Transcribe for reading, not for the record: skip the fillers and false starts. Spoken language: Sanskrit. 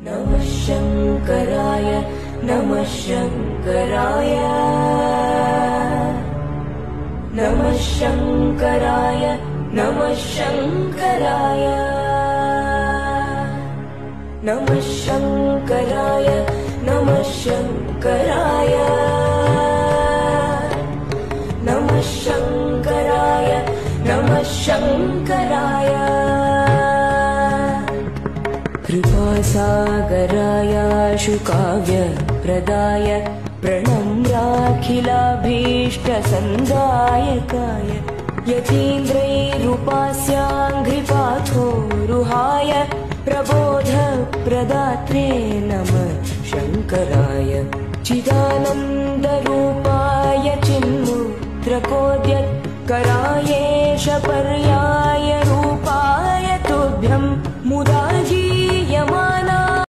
नमः शङ्कराय नमः शङ्कराय नमः शङ्कराय नमः शङ्कराय नमः शङ्कराय नमः शङ्कराय नमः शङ्कराय नमः शङ्कराय कृपासागराय शुकाव्यप्रदाय प्रणम्राखिलाभीष्टसन्दायकाय यतीन्द्रैरुपास्याङ्घ्रिपाथोरुहाय प्रबोधप्रदात्रे नमः शङ्कराय चिदानन्दरूपाय चिन्मुद्रकोद्यत्करायेश पर्याय रूपाय तुभ्यं मुदा जीयमान